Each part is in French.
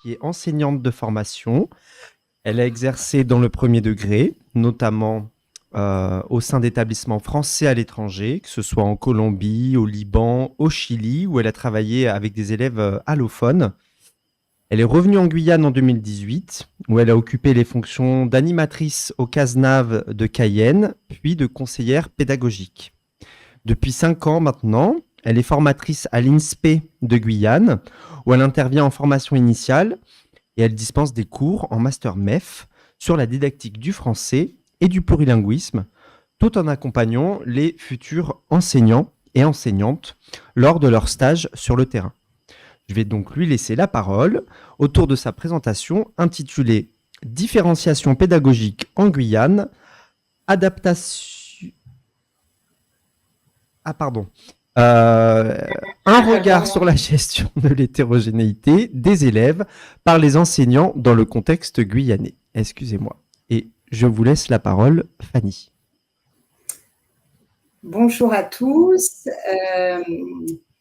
qui est enseignante de formation. Elle a exercé dans le premier degré, notamment au sein d'établissements français à l'étranger, que ce soit en Colombie, au Liban, au Chili, où elle a travaillé avec des élèves allophones. Elle est revenue en Guyane en 2018, où elle a occupé les fonctions d'animatrice au CASNAV de Cayenne, puis de conseillère pédagogique. Depuis 5 ans maintenant, elle est formatrice à l'INSPE de Guyane, où elle intervient en formation initiale et elle dispense des cours en master MEF sur la didactique du français et du plurilinguisme, tout en accompagnant les futurs enseignants et enseignantes lors de leur stage sur le terrain. Je vais donc lui laisser la parole autour de sa présentation intitulée Différenciation pédagogique en Guyane, adaptation... Ah pardon. Un regard sur la gestion de l'hétérogénéité des élèves par les enseignants dans le contexte guyanais. Excusez-moi. Et je vous laisse la parole, Fanny. Bonjour à tous.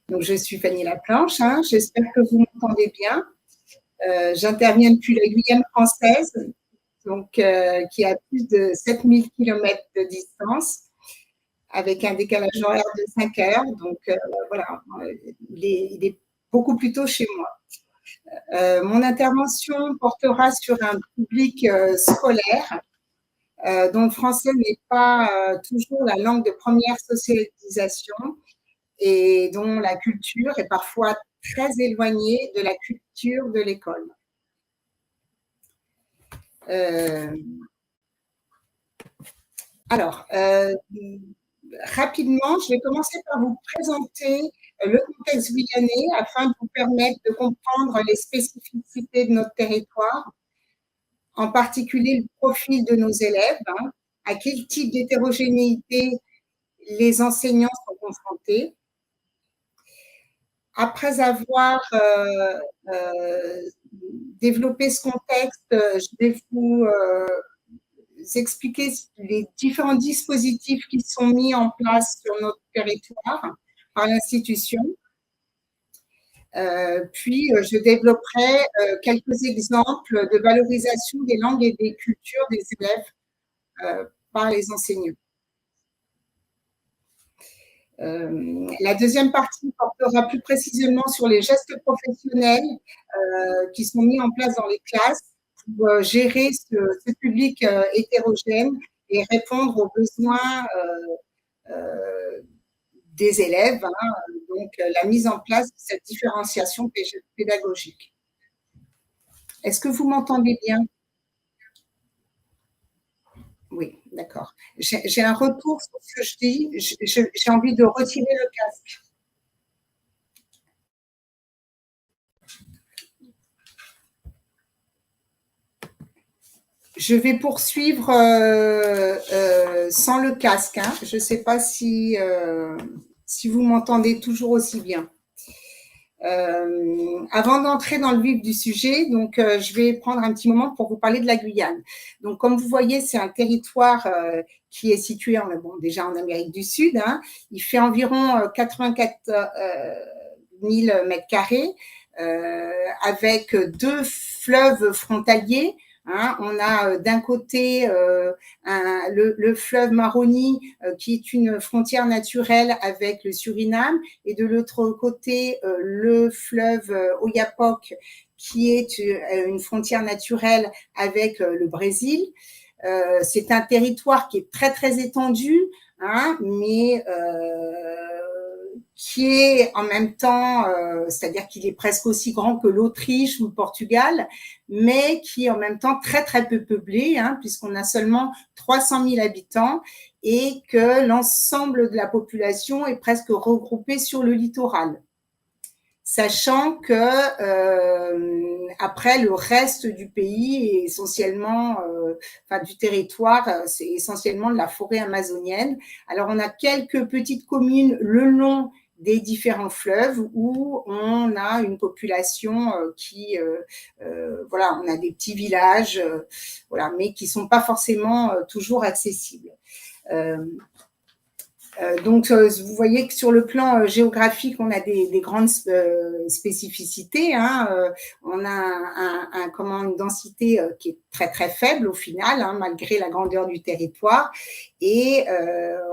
Donc je suis Fanny Laplanche. J'espère que vous m'entendez bien. J'interviens depuis la Guyane française, donc, qui a plus de 7000 km de distance, avec un décalage horaire de 5 heures. Donc, voilà, il est beaucoup plus tôt chez moi. Mon intervention portera sur un public scolaire dont le français n'est pas toujours la langue de première socialisation et dont la culture est parfois très éloignée de la culture de l'école. Rapidement, je vais commencer par vous présenter le contexte guyanais afin de vous permettre de comprendre les spécificités de notre territoire, en particulier le profil de nos élèves, à quel type d'hétérogénéité les enseignants sont confrontés. Après avoir développé ce contexte, je vais vous expliquer les différents dispositifs qui sont mis en place sur notre territoire par l'institution. Puis, je développerai quelques exemples de valorisation des langues et des cultures des élèves par les enseignants. La deuxième partie portera plus précisément sur les gestes professionnels qui sont mis en place dans les classes pour gérer ce public hétérogène et répondre aux besoins des élèves, donc la mise en place de cette différenciation pédagogique. Est-ce que vous m'entendez bien? Oui, d'accord. J'ai un retour sur ce que je dis. J'ai envie de retirer le casque. Je vais poursuivre sans le casque. Je ne sais pas si vous m'entendez toujours aussi bien. Avant d'entrer dans le vif du sujet, donc je vais prendre un petit moment pour vous parler de la Guyane. Donc, comme vous voyez, c'est un territoire qui est situé déjà en Amérique du Sud. Il fait environ 84 000 mètres carrés, avec 2 fleuves frontaliers. On a d'un côté le fleuve Maroni qui est une frontière naturelle avec le Suriname et de l'autre côté le fleuve Oyapock qui est une frontière naturelle avec le Brésil. C'est un territoire qui est très très étendu, mais qui est en même temps, c'est-à-dire qu'il est presque aussi grand que l'Autriche ou le Portugal, mais qui est en même temps très très peu peuplé, puisqu'on a seulement 300 000 habitants et que l'ensemble de la population est presque regroupée sur le littoral. Sachant que après le reste du pays est essentiellement, du territoire, c'est essentiellement de la forêt amazonienne. Alors on a quelques petites communes le long des différents fleuves où on a une population qui, on a des petits villages, mais qui sont pas forcément toujours accessibles. Donc, vous voyez que sur le plan géographique, on a des grandes spécificités. Hein. On a une densité qui est très très faible au final, hein, malgré la grandeur du territoire. Et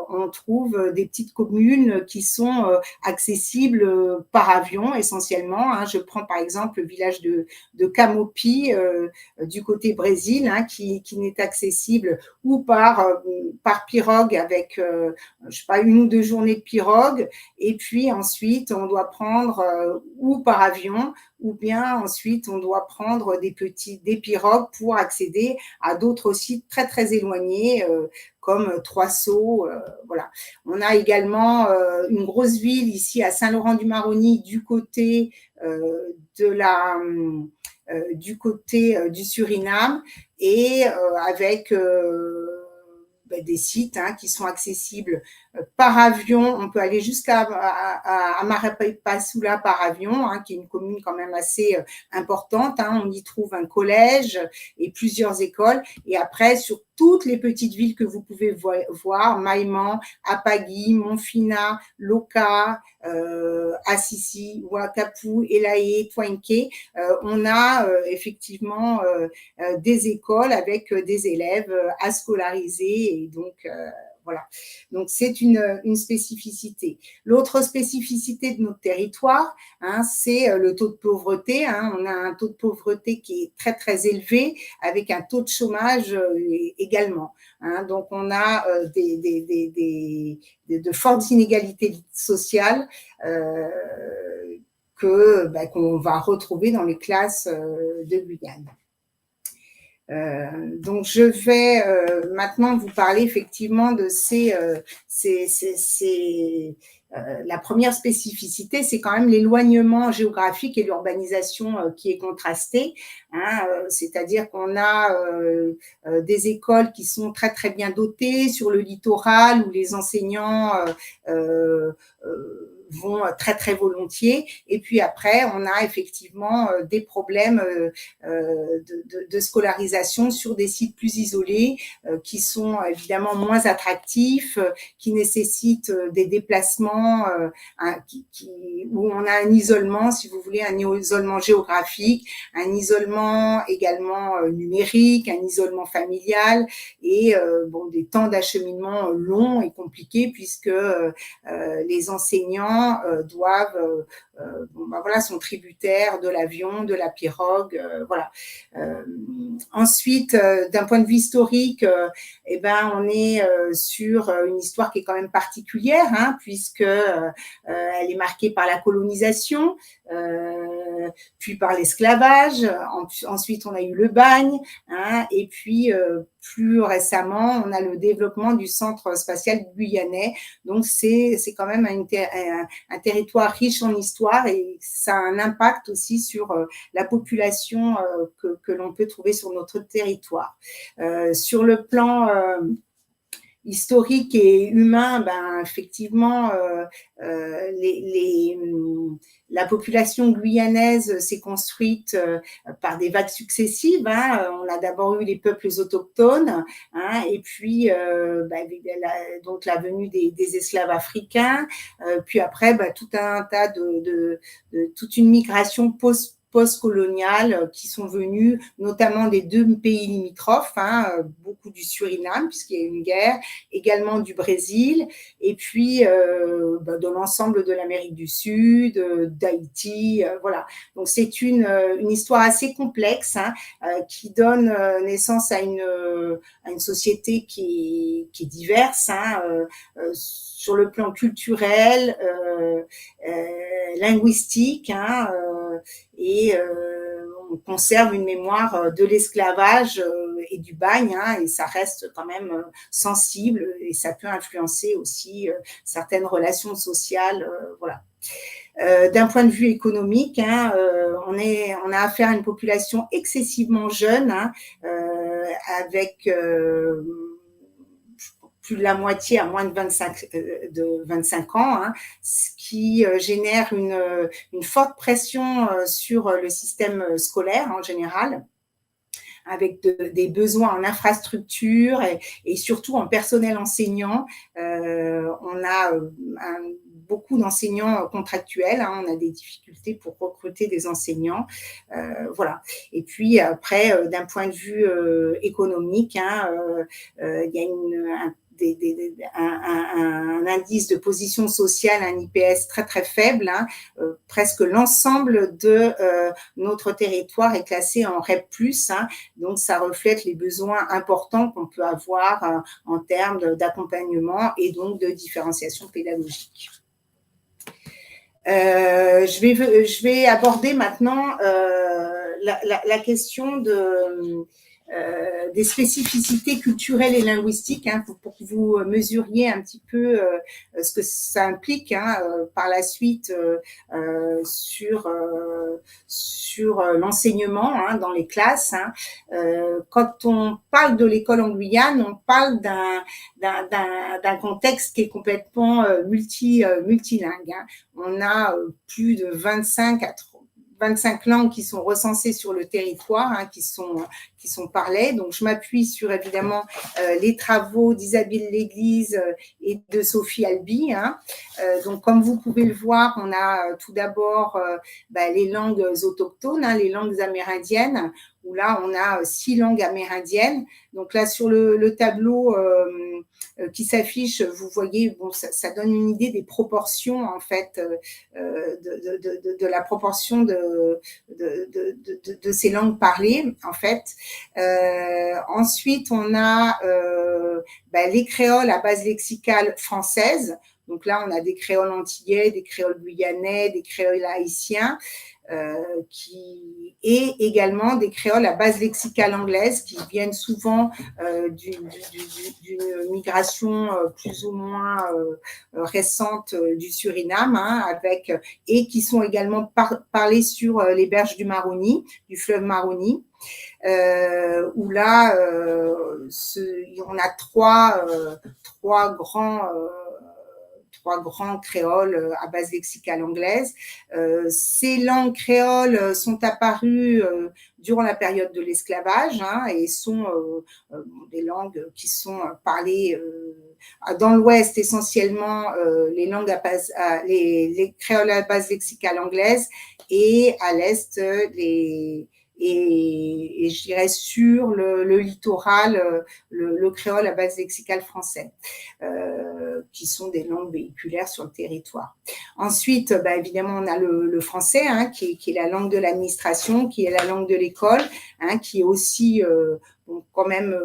on trouve des petites communes qui sont accessibles par avion essentiellement. Hein. Je prends par exemple le village de Camopi du côté Brésil, hein, qui n'est accessible ou par pirogue avec je sais pas, 1 ou 2 journées de pirogue, et puis ensuite on doit prendre ou par avion, ou bien ensuite on doit prendre des pirogues pour accéder à d'autres sites très très éloignés, comme Trois-Sceaux, voilà. On a également une grosse ville ici à Saint-Laurent-du-Maroni du côté du Suriname, et avec des sites qui sont accessibles par avion. On peut aller jusqu'à Amarepasula par avion, qui est une commune quand même assez importante. On y trouve un collège et plusieurs écoles. Et après, sur toutes les petites villes que vous pouvez voir, Maïman, Apagui, Monfina, Loka, Assisi, Ouakapu, Elaé, Toinke, on a effectivement des écoles avec des élèves à scolariser, et donc voilà. Donc c'est une spécificité. L'autre spécificité de notre territoire, c'est le taux de pauvreté. On a un taux de pauvreté qui est très très élevé, avec un taux de chômage également. Donc on a de fortes inégalités sociales qu'on va retrouver dans les classes de Guyane. Donc je vais maintenant vous parler effectivement de la première spécificité, c'est quand même l'éloignement géographique et l'urbanisation qui est contrastée. C'est-à-dire qu'on a des écoles qui sont très très bien dotées sur le littoral, où les enseignants vont très très volontiers, et puis après on a effectivement des problèmes de scolarisation sur des sites plus isolés, qui sont évidemment moins attractifs, qui nécessitent des déplacements, où on a un isolement, si vous voulez, un isolement géographique, un isolement également numérique, un isolement familial, et des temps d'acheminement longs et compliqués, puisque les enseignants doivent sont tributaires de l'avion, de la pirogue, voilà. Ensuite, d'un point de vue historique, on est sur une histoire qui est quand même particulière, puisque elle est marquée par la colonisation, puis par l'esclavage. Ensuite, on a eu le bagne, et puis plus récemment, on a le développement du centre spatial guyanais. Donc, c'est quand même un territoire riche en histoire, et ça a un impact aussi sur la population que l'on peut trouver sur notre territoire. Sur le plan historique et humain, effectivement, la population guyanaise s'est construite par des vagues successives. On a d'abord eu les peuples autochtones, et puis donc la venue des esclaves africains, puis après tout un tas toute une migration post-coloniales qui sont venus notamment des 2 pays limitrophes, beaucoup du Suriname puisqu'il y a eu une guerre, également du Brésil, et puis de l'ensemble de l'Amérique du Sud, d'Haïti, voilà. Donc c'est une histoire assez complexe, qui donne naissance à une société qui est diverse, sur le plan culturel, linguistique, et on conserve une mémoire de l'esclavage et du bagne, et ça reste quand même sensible, et ça peut influencer aussi certaines relations sociales, voilà. D'un point de vue économique, on a affaire à une population excessivement jeune, avec plus de la moitié à moins de 25 ans, ce qui génère une forte pression sur le système scolaire en général. avec des besoins en infrastructure et surtout en personnel enseignant. On a beaucoup d'enseignants contractuels, hein, on a des difficultés pour recruter des enseignants. Voilà. Et puis après, d'un point de vue économique, hein, il y a un indice de position sociale, un IPS très très faible, hein, presque l'ensemble de notre territoire est classé en REP+, hein, donc ça reflète les besoins importants qu'on peut avoir en termes d'accompagnement et donc de différenciation pédagogique. Je vais aborder maintenant la question des spécificités culturelles et linguistiques, hein, pour que vous mesuriez un petit peu ce que ça implique, hein, par la suite sur l'enseignement, hein, dans les classes. Hein. Quand on parle de l'école en Guyane, on parle d'un contexte qui est complètement multilingue. Hein. On a plus de 25 langues qui sont recensées sur le territoire, hein, qui sont parlées. Donc, je m'appuie sur, évidemment, les travaux d'Isabelle L'église et de Sophie Albi. Hein. Donc, comme vous pouvez le voir, on a tout d'abord les langues autochtones, hein, les langues amérindiennes, où là, on a 6 langues amérindiennes. Donc là, sur le tableau qui s'affiche, vous voyez, bon, ça donne une idée des proportions, en fait, de la proportion de ces langues parlées, en fait. Ensuite, on a les créoles à base lexicale française. Donc là, on a des créoles antillais, des créoles guyanais, des créoles haïtiens. Et également des créoles à base lexicale anglaise qui viennent souvent d'une migration plus ou moins récente du Suriname, hein, et qui sont également parlées sur les berges du Maroni, du fleuve Maroni. Où là, on a trois grands créoles à base lexicale anglaise. Ces langues créoles sont apparues durant la période de l'esclavage, hein, et sont des langues qui sont parlées dans l'Ouest essentiellement, les créoles à base lexicale anglaise, et à l'Est et je dirais sur le littoral, le créole à base lexicale français, qui sont des langues véhiculaires sur le territoire. Ensuite, évidemment, on a le français, hein, qui est la langue de l'administration, qui est la langue de l'école, hein, qui est aussi quand même,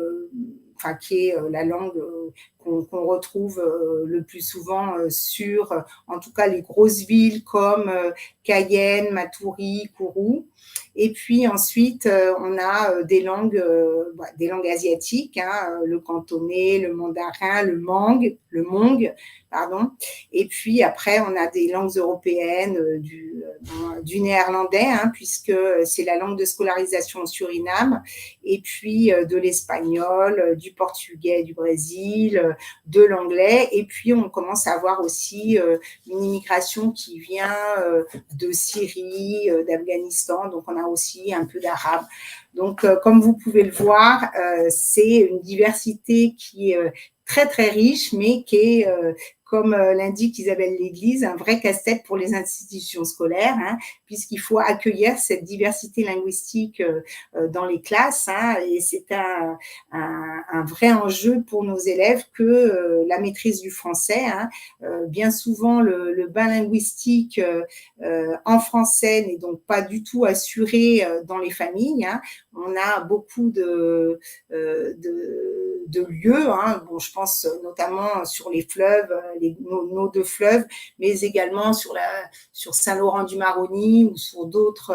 qui est la langue qu'on retrouve le plus souvent sur, en tout cas, les grosses villes comme Cayenne, Matoury, Kourou. Et puis ensuite, on a des langues asiatiques, hein, le cantonais, le mandarin, le hmong, pardon. Et puis après, on a des langues européennes du néerlandais, hein, puisque c'est la langue de scolarisation au Suriname, et puis de l'espagnol, du portugais du Brésil, de l'anglais. Et puis on commence à avoir aussi une immigration qui vient de Syrie, d'Afghanistan. Donc on a aussi un peu d'arabe. Donc, comme vous pouvez le voir, c'est une diversité qui est très, très riche, mais qui est, comme l'indique Isabelle L'église, un vrai casse-tête pour les institutions scolaires, hein, puisqu'il faut accueillir cette diversité linguistique dans les classes, hein, et c'est un vrai enjeu pour nos élèves que la maîtrise du français. Hein. Bien souvent, le bain linguistique en français n'est donc pas du tout assuré dans les familles. Hein. On a beaucoup de lieux, hein. Bon, je pense notamment sur les fleuves, nos 2 fleuves, mais également sur Saint-Laurent-du-Maroni ou sur d'autres,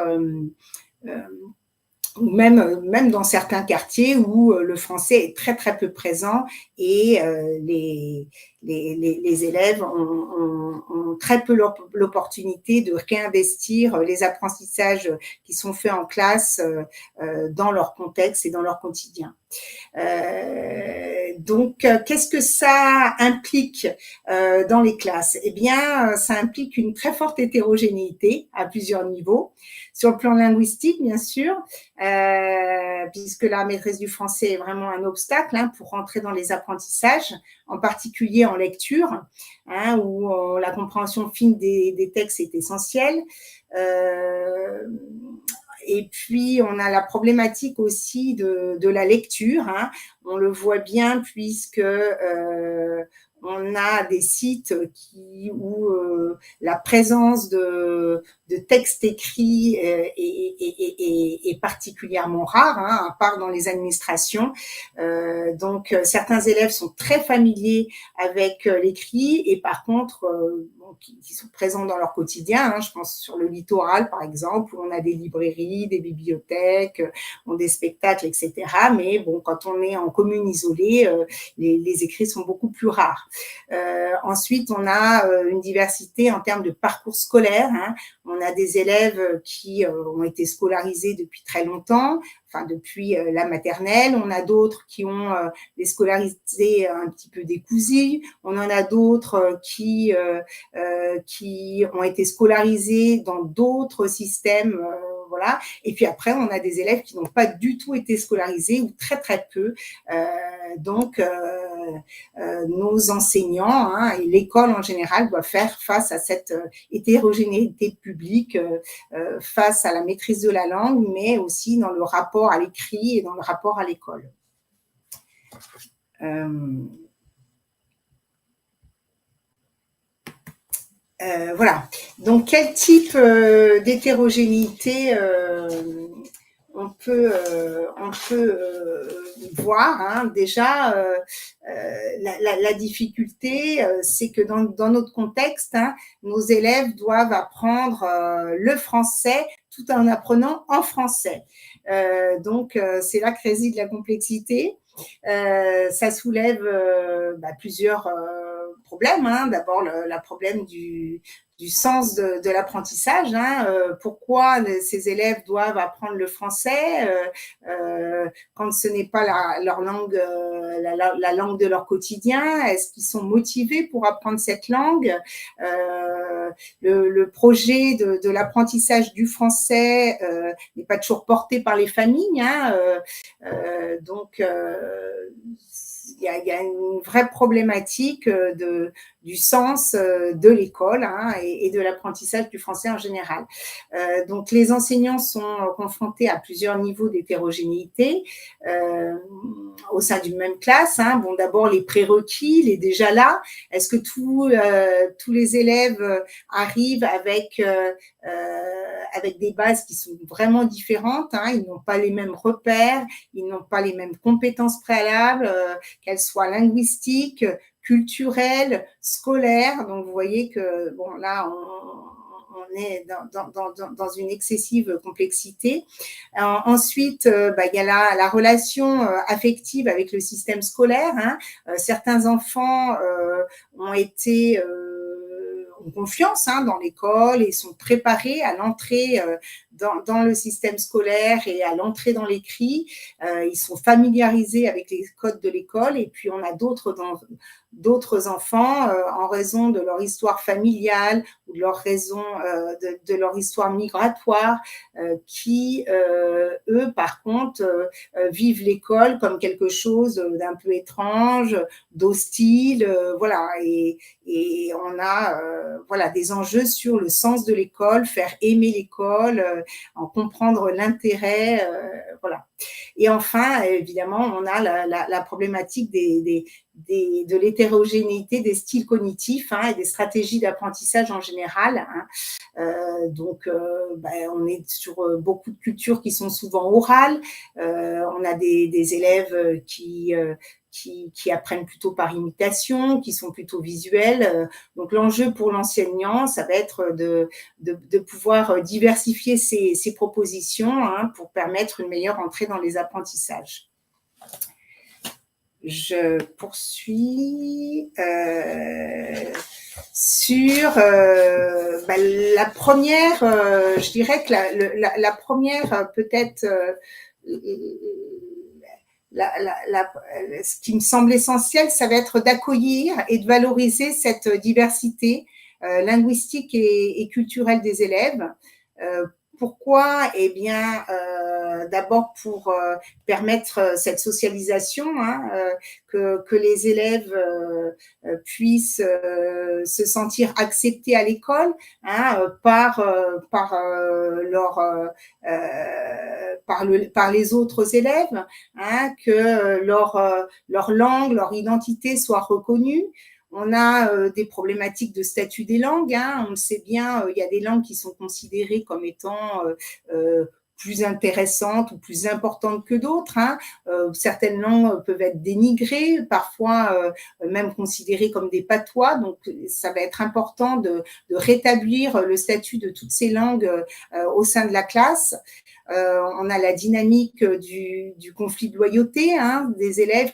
ou même dans certains quartiers où le français est très très peu présent, et les élèves ont très peu l'opportunité de réinvestir les apprentissages qui sont faits en classe dans leur contexte et dans leur quotidien. Donc, qu'est-ce que ça implique dans les classes? Eh bien, ça implique une très forte hétérogénéité à plusieurs niveaux. Sur le plan linguistique, bien sûr, puisque la maîtrise du français est vraiment un obstacle pour rentrer dans les apprentissages, en particulier en lecture, où la compréhension fine des textes est essentielle. Et puis, on a la problématique aussi de la lecture. On le voit bien puisque on a des sites où la présence de textes écrits est particulièrement rare, à part dans les administrations. Donc, certains élèves sont très familiers avec l'écrit et par contre, qui sont présents dans leur quotidien. Je pense sur le littoral, par exemple, où on a des librairies, des bibliothèques, des spectacles, etc. Mais bon, quand on est en commune isolée, les écrits sont beaucoup plus rares. Ensuite, on a une diversité en termes de parcours scolaire. On a des élèves qui ont été scolarisés depuis très longtemps, enfin depuis la maternelle. On a d'autres qui ont des scolarités un petit peu décousues. On en a d'autres qui ont été scolarisés dans d'autres systèmes. Voilà. Et puis après, on a des élèves qui n'ont pas du tout été scolarisés ou très très peu. Donc, nos enseignants et l'école en général doivent faire face à cette hétérogénéité publique, face à la maîtrise de la langue, mais aussi dans le rapport à l'écrit et dans le rapport à l'école. Voilà. Donc, quel type d'hétérogénéité on peut voir. Déjà, la difficulté, c'est que dans notre contexte, nos élèves doivent apprendre le français tout en apprenant en français. Donc, c'est là que réside la complexité. Ça soulève plusieurs problèmes. D'abord, le problème du sens de l'apprentissage. Pourquoi ces élèves doivent apprendre le français quand ce n'est pas leur langue, la langue de leur quotidien? Est-ce qu'ils sont motivés pour apprendre cette langue? Le projet de l'apprentissage du français n'est pas toujours porté par les familles. Donc, il y a une vraie problématique du sens de l'école et de l'apprentissage du français en général. Donc, les enseignants sont confrontés à plusieurs niveaux d'hétérogénéité au sein d'une même classe. Bon, d'abord, les prérequis, il est déjà là. Est-ce que tous les élèves arrivent avec des bases qui sont vraiment différentes? Ils n'ont pas les mêmes repères, ils n'ont pas les mêmes compétences préalables, qu'elles soient linguistiques, culturelles, scolaires. Donc, vous voyez que, bon, là, on est dans une excessive complexité. Ensuite, il y a la relation affective avec le système scolaire. Certains enfants ont confiance dans l'école et sont préparés à l'entrée dans le système scolaire et à l'entrée dans l'écrit. Ils sont familiarisés avec les codes de l'école. Et puis, on a d'autres enfants, en raison de leur histoire familiale ou de leur raison de leur histoire migratoire, qui, eux, par contre, vivent l'école comme quelque chose d'un peu étrange, d'hostile, voilà. Et on a des enjeux sur le sens de l'école, faire aimer l'école, en comprendre l'intérêt, voilà. Et enfin, évidemment, on a la problématique de l'hétérogénéité des styles cognitifs et des stratégies d'apprentissage en général. Donc, on est sur beaucoup de cultures qui sont souvent orales. On a des élèves qui apprennent plutôt par imitation, qui sont plutôt visuels. Donc, l'enjeu pour l'enseignant, ça va être de pouvoir diversifier ces propositions pour permettre une meilleure entrée dans les apprentissages. je poursuis sur la première, je dirais que la première peut-être ce qui me semble essentiel, ça va être d'accueillir et de valoriser cette diversité linguistique et culturelle des élèves. Pourquoi? Eh bien, d'abord pour permettre cette socialisation, hein, que les élèves puissent se sentir acceptés à l'école, hein, par les autres élèves, hein, que leur langue, leur identité soit reconnue. On a des problématiques de statut des langues, hein. On le sait bien, il y a des langues qui sont considérées comme étant plus intéressantes ou plus importantes que d'autres, hein. Certaines langues peuvent être dénigrées, parfois même considérées comme des patois. Donc, ça va être important de rétablir le statut de toutes ces langues au sein de la classe. On a la dynamique du conflit de loyauté, hein, des élèves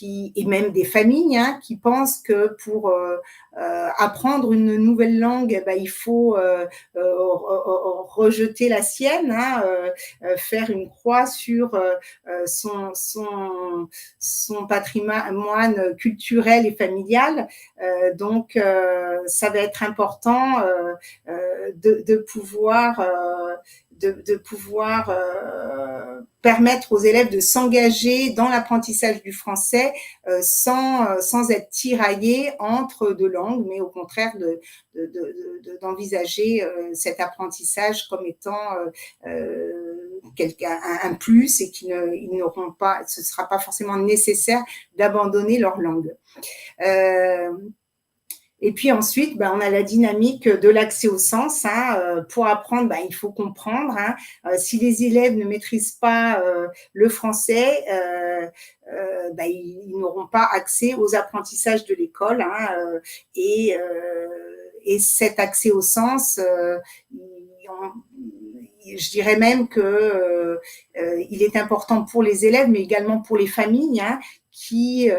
et même des familles, hein, qui pensent que pour apprendre une nouvelle langue, il faut rejeter la sienne, hein, faire une croix sur son patrimoine culturel et familial. Donc, ça va être important de pouvoir permettre aux élèves de s'engager dans l'apprentissage du français sans être tiraillés entre deux langues, mais au contraire d'envisager cet apprentissage comme étant un plus et qu'ils n'auront pas, ce ne sera pas forcément nécessaire d'abandonner leur langue. Et puis ensuite, on a la dynamique de l'accès au sens, hein. Pour apprendre, il faut comprendre, hein. Si les élèves ne maîtrisent pas le français, ils n'auront pas accès aux apprentissages de l'école, hein. Et cet accès au sens, je dirais même que il est important pour les élèves, mais également pour les familles, hein, qui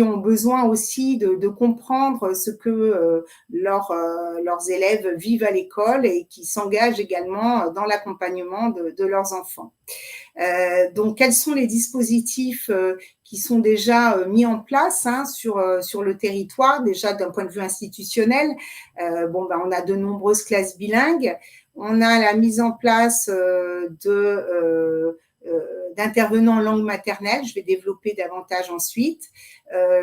ont besoin aussi de comprendre ce que leurs élèves vivent à l'école et qui s'engagent également dans l'accompagnement de leurs enfants. Donc, quels sont les dispositifs qui sont déjà mis en place, hein, sur le territoire, déjà d'un point de vue institutionnel? On a de nombreuses classes bilingues. On a la mise en place d'intervenants en langue maternelle, je vais développer davantage ensuite.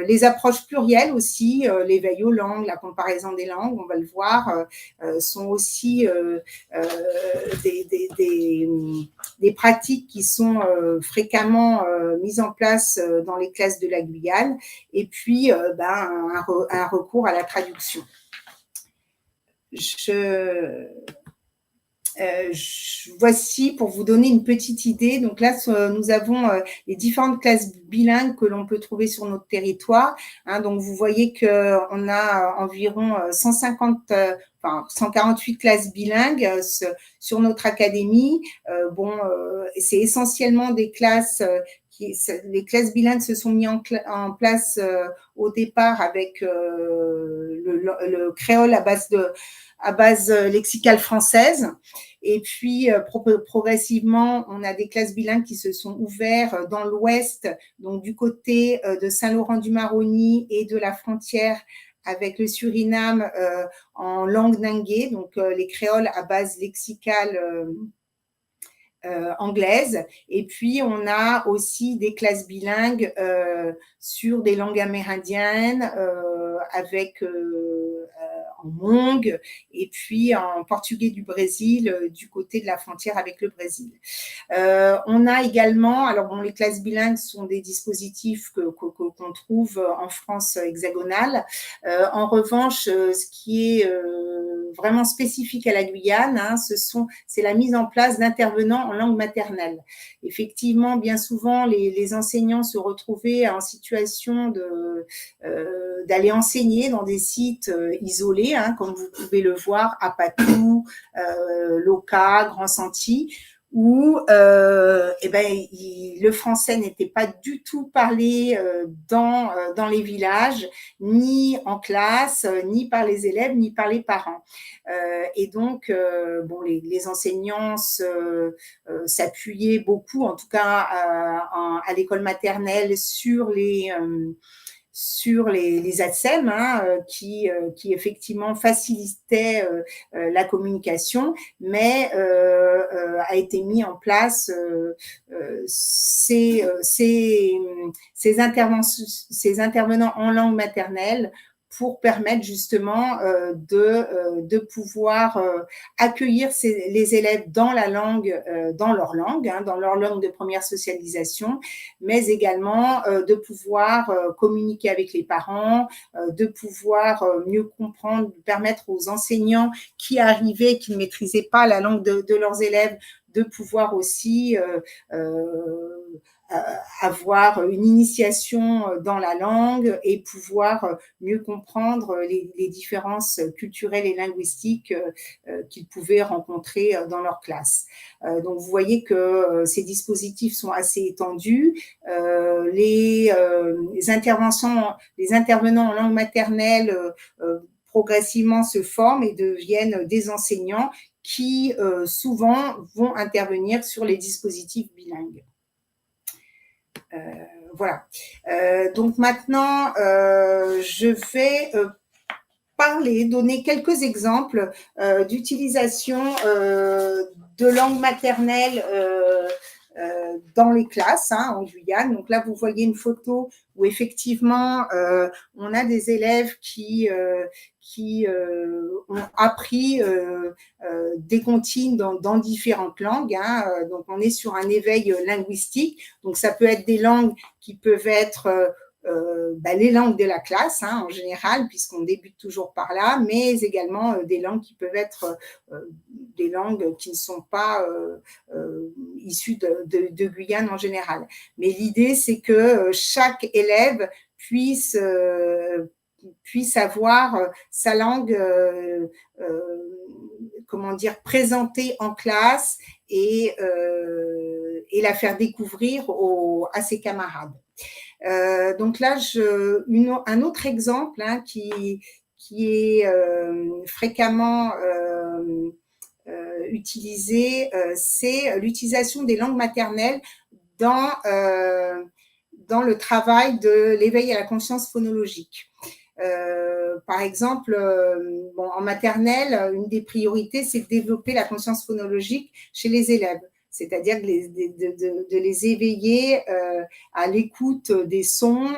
Les approches plurielles aussi, l'éveil aux langues, la comparaison des langues, on va le voir, sont aussi des pratiques qui sont fréquemment mises en place dans les classes de la Guyane, et puis un recours à la traduction. Voici pour vous donner une petite idée. Donc là, nous avons les différentes classes bilingues que l'on peut trouver sur notre territoire, hein. Donc vous voyez qu'on a environ 148 classes bilingues sur notre académie. C'est essentiellement des classes les classes bilingues se sont mises en place au départ avec le créole à base lexicale française. Et puis, progressivement, on a des classes bilingues qui se sont ouvertes dans l'ouest, donc du côté de Saint-Laurent-du-Maroni et de la frontière avec le Suriname en langue ningué, donc les créoles à base lexicale anglaise. Et puis, on a aussi des classes bilingues sur des langues amérindiennes avec en Hmong et puis en portugais du Brésil du côté de la frontière avec le Brésil. On a également, les classes bilingues sont des dispositifs qu'on trouve en France hexagonale. En revanche, ce qui est vraiment spécifique à la Guyane, hein, c'est la mise en place d'intervenants en langue maternelle. Effectivement, bien souvent, les enseignants se retrouvaient en situation d'aller enseigner dans des sites isolés, hein, comme vous pouvez le voir à Patou, Loca, Grand Santi, où le français n'était pas du tout parlé dans les villages, ni en classe, ni par les élèves, ni par les parents. Et donc, les enseignants s'appuyaient beaucoup, en tout cas à l'école maternelle, sur les ATSEM qui effectivement facilitaient la communication, mais a été mis en place ces intervenants en langue maternelle pour permettre justement de pouvoir accueillir les élèves dans la langue, dans leur langue, dans leur langue de première socialisation, mais également de pouvoir communiquer avec les parents, de pouvoir mieux comprendre, permettre aux enseignants qui arrivaient, qui ne maîtrisaient pas la langue de leurs élèves, de pouvoir aussi avoir une initiation dans la langue et pouvoir mieux comprendre les différences culturelles et linguistiques qu'ils pouvaient rencontrer dans leur classe. Donc, vous voyez que ces dispositifs sont assez étendus. Les intervenants en langue maternelle progressivement se forment et deviennent des enseignants qui souvent vont intervenir sur les dispositifs bilingues. Voilà. Donc maintenant, je vais donner quelques exemples d'utilisation de langue maternelle dans les classes en Guyane. Donc là, vous voyez une photo où effectivement, on a des élèves qui ont appris des comptines dans différentes langues. Donc, on est sur un éveil linguistique. Donc, ça peut être des langues qui peuvent être les langues de la classe en général, puisqu'on débute toujours par là, mais également des langues qui peuvent être des langues qui ne sont pas issues de Guyane en général. Mais l'idée, c'est que chaque élève puisse avoir sa langue présentée en classe et la faire découvrir à ses camarades. Donc là, un autre exemple qui est fréquemment utilisé, c'est l'utilisation des langues maternelles dans le travail de l'éveil à la conscience phonologique. Par exemple, en maternelle, une des priorités, c'est de développer la conscience phonologique chez les élèves, c'est-à-dire de les éveiller à l'écoute des sons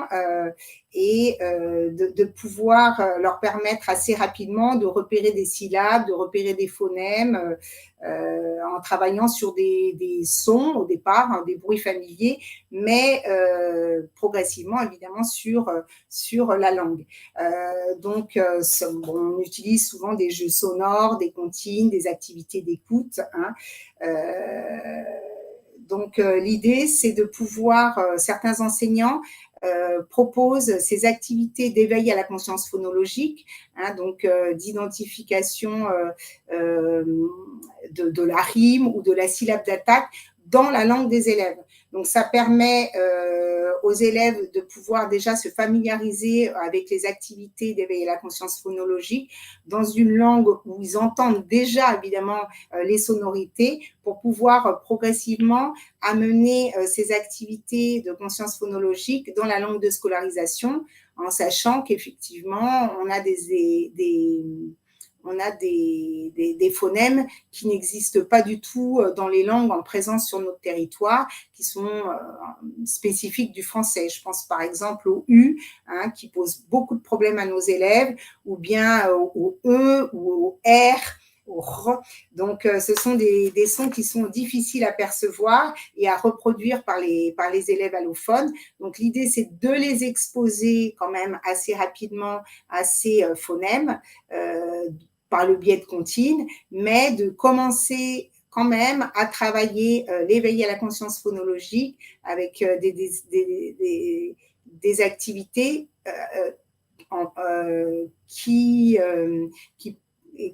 et de pouvoir leur permettre assez rapidement de repérer des syllabes, de repérer des phonèmes en travaillant sur des sons au départ, des bruits familiers, mais progressivement évidemment sur la langue. Donc, on utilise souvent des jeux sonores, des comptines, des activités d'écoute. Donc, l'idée, c'est de pouvoir, certains enseignants proposent ces activités d'éveil à la conscience phonologique, donc d'identification de la rime ou de la syllabe d'attaque dans la langue des élèves. Donc, ça permet aux élèves de pouvoir déjà se familiariser avec les activités d'éveil à la conscience phonologique dans une langue où ils entendent déjà, évidemment, les sonorités pour pouvoir progressivement amener ces activités de conscience phonologique dans la langue de scolarisation, en sachant qu'effectivement, on a des phonèmes qui n'existent pas du tout dans les langues en présence sur notre territoire, qui sont spécifiques du français. Je pense par exemple au U, qui pose beaucoup de problèmes à nos élèves, ou bien au E ou au R, au R. Donc, ce sont des sons qui sont difficiles à percevoir et à reproduire par les élèves allophones. Donc, l'idée, c'est de les exposer quand même assez rapidement à ces phonèmes, par le biais de comptines, mais de commencer quand même à travailler l'éveil à la conscience phonologique avec des activités qui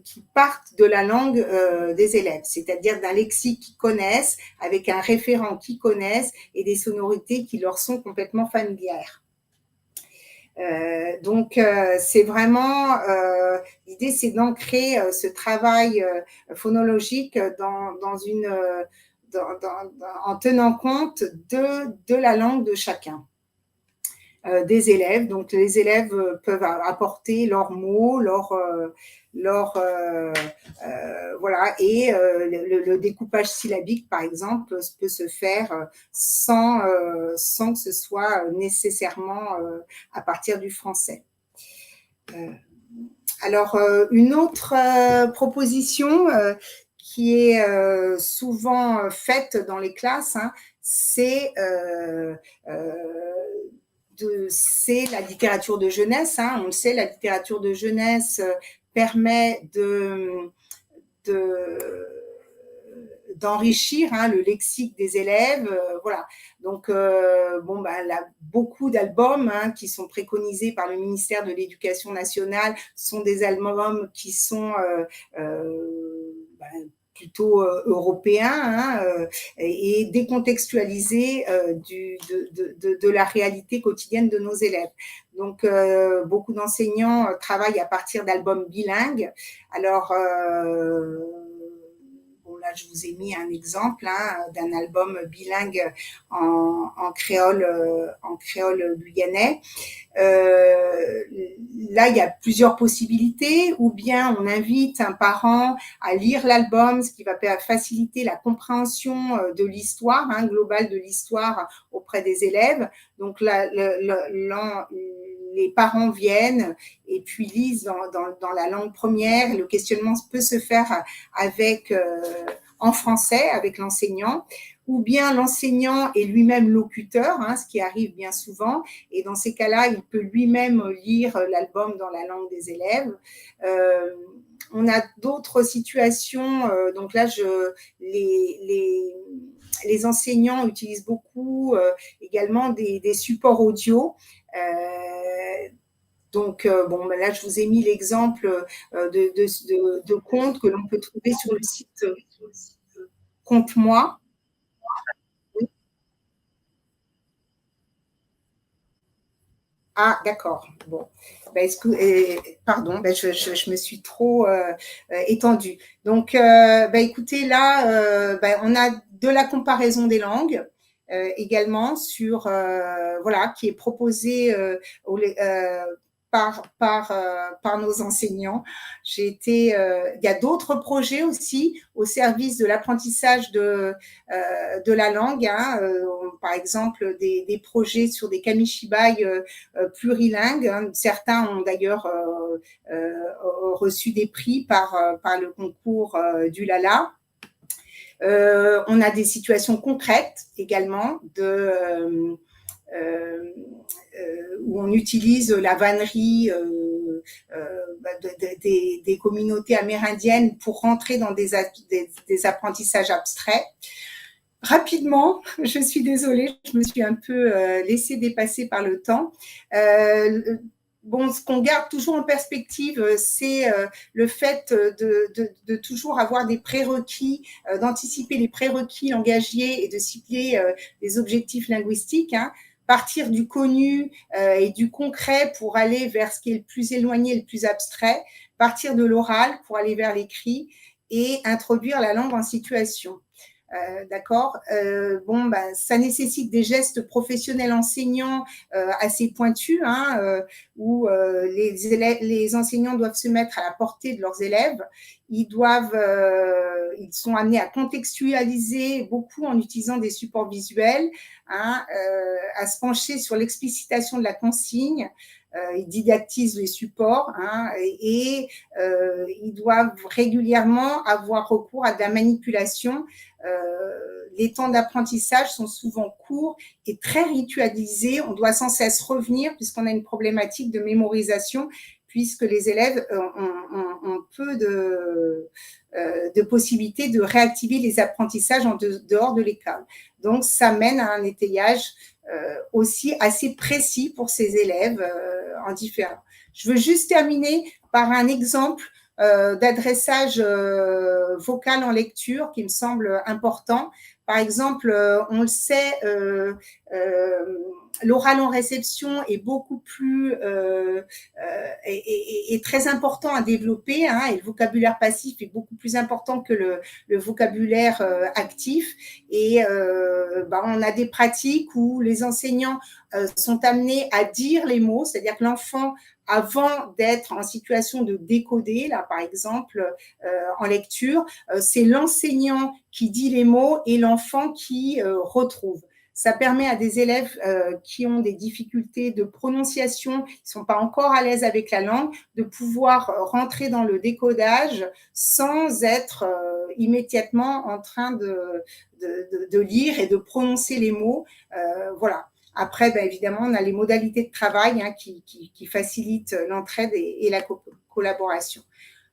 qui partent de la langue des élèves, c'est-à-dire d'un lexique qu'ils connaissent, avec un référent qu'ils connaissent et des sonorités qui leur sont complètement familières. Donc, c'est vraiment l'idée, c'est d'ancrer ce travail phonologique en tenant compte de la langue de chacun. Des élèves. Donc, les élèves peuvent apporter leurs mots, voilà, et le découpage syllabique, par exemple, peut se faire sans que ce soit nécessairement à partir du français. Alors, une autre proposition qui est souvent faite dans les classes, hein, c'est la littérature de jeunesse. Hein. On le sait, la littérature de jeunesse permet d'enrichir le lexique des élèves. Voilà. Donc, là, beaucoup d'albums qui sont préconisés par le ministère de l'Éducation nationale sont des albums qui sont plutôt européen et décontextualisé de la réalité quotidienne de nos élèves. Donc, beaucoup d'enseignants travaillent à partir d'albums bilingues. Alors, là, je vous ai mis un exemple d'un album bilingue en créole guyanais. Là, il y a plusieurs possibilités, ou bien on invite un parent à lire l'album, ce qui va faciliter la compréhension de l'histoire, globale de l'histoire auprès des élèves. Donc, les parents viennent et puis lisent dans la langue première. Le questionnement peut se faire en français avec l'enseignant, ou bien l'enseignant est lui-même locuteur, ce qui arrive bien souvent, et dans ces cas-là, il peut lui-même lire l'album dans la langue des élèves. On a d'autres situations, donc là, les enseignants utilisent beaucoup également des supports audio. Donc, là, je vous ai mis l'exemple de contes que l'on peut trouver sur le site Conte-moi. Oui. Ah, d'accord. Bon. Pardon, je me suis trop étendue. Donc, écoutez, là, on a de la comparaison des langues. Également qui est proposée par nos enseignants. Il y a d'autres projets aussi au service de l'apprentissage de la langue. Par exemple, des projets sur des kamishibai plurilingues. Certains ont d'ailleurs reçu des prix par le concours du Lala. On a des situations concrètes également où on utilise la vannerie des communautés amérindiennes pour rentrer dans des apprentissages abstraits. Rapidement, je suis désolée, je me suis un peu laissée dépasser par le temps. Ce qu'on garde toujours en perspective, c'est le fait de toujours avoir des prérequis, d'anticiper les prérequis langagiers et de cibler des objectifs linguistiques. Partir du connu et du concret pour aller vers ce qui est le plus éloigné, le plus abstrait, partir de l'oral pour aller vers l'écrit et introduire la langue en situation. D'accord. Ça nécessite des gestes professionnels enseignants assez pointus, où les enseignants doivent se mettre à la portée de leurs élèves. Ils sont amenés à contextualiser beaucoup en utilisant des supports visuels, à se pencher sur l'explicitation de la consigne. Ils didactisent les supports et ils doivent régulièrement avoir recours à de la manipulation. Les temps d'apprentissage sont souvent courts et très ritualisés. On doit sans cesse revenir puisqu'on a une problématique de mémorisation, puisque les élèves ont peu de possibilités de réactiver les apprentissages en dehors de l'école. Donc, ça mène à un étayage aussi assez précis pour ces élèves en différent. Je veux juste terminer par un exemple d'adressage vocal en lecture qui me semble important. Par exemple, on le sait, l'oral en réception est beaucoup plus est très important à développer, hein, et le vocabulaire passif est beaucoup plus important que le vocabulaire actif. Et on a des pratiques où les enseignants sont amenés à dire les mots, c'est-à-dire que l'enfant, avant d'être en situation de décoder, là par exemple en lecture, c'est l'enseignant qui dit les mots et l'enfant qui retrouve. Ça permet à des élèves qui ont des difficultés de prononciation, qui ne sont pas encore à l'aise avec la langue, de pouvoir rentrer dans le décodage sans être immédiatement en train de lire et de prononcer les mots. Voilà. Après, évidemment, on a les modalités de travail qui facilitent l'entraide et la collaboration.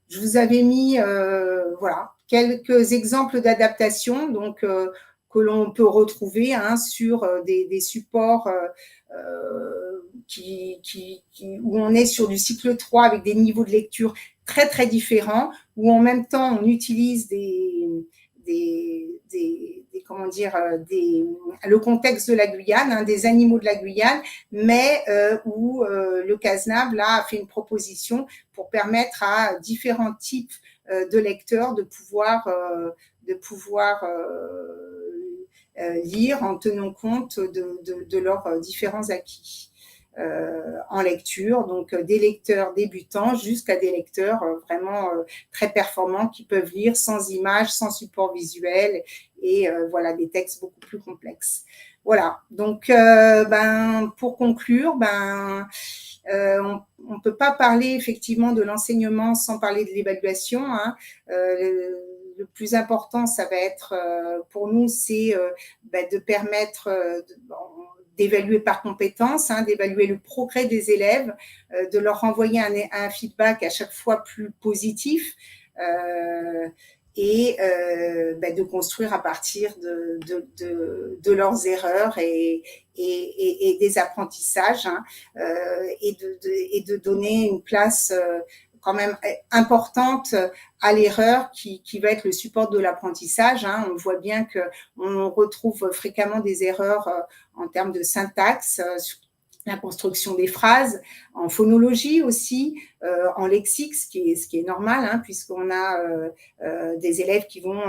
Je vous avais mis quelques exemples d'adaptation que l'on peut retrouver sur des supports où on est sur du cycle 3 avec des niveaux de lecture très, très différents, où en même temps, on utilise le contexte de la Guyane, des animaux de la Guyane, mais où le CASNAB là, a fait une proposition pour permettre à différents types de lecteurs de pouvoir lire en tenant compte de leurs différents acquis. En lecture, donc des lecteurs débutants jusqu'à des lecteurs vraiment très performants qui peuvent lire sans images, sans support visuel et des textes beaucoup plus complexes. Voilà, donc pour conclure, on ne peut pas parler effectivement de l'enseignement sans parler de l'évaluation. Le plus important, ça va être pour nous, c'est de permettre d'évaluer par compétence, d'évaluer le progrès des élèves, de leur renvoyer un feedback à chaque fois plus positif et de construire à partir de leurs erreurs et des apprentissages et de donner une place quand même importante à l'erreur qui va être le support de l'apprentissage. On voit bien qu'on retrouve fréquemment des erreurs en termes de syntaxe, la construction des phrases, en phonologie aussi, en lexique, ce qui est normal, puisqu'on a des élèves qui vont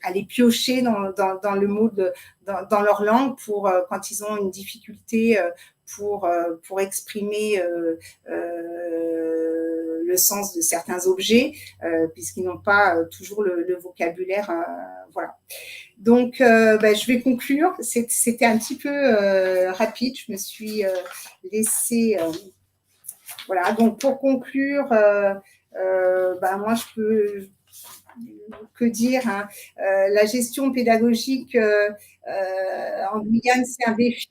aller piocher dans le mot dans leur langue pour quand ils ont une difficulté pour exprimer le sens de certains objets, puisqu'ils n'ont pas toujours le vocabulaire. Voilà. Donc, je vais conclure. C'était un petit peu rapide. Je me suis laissée. Voilà. Donc, pour conclure, moi, je peux que dire. La gestion pédagogique en Guyane, c'est un défi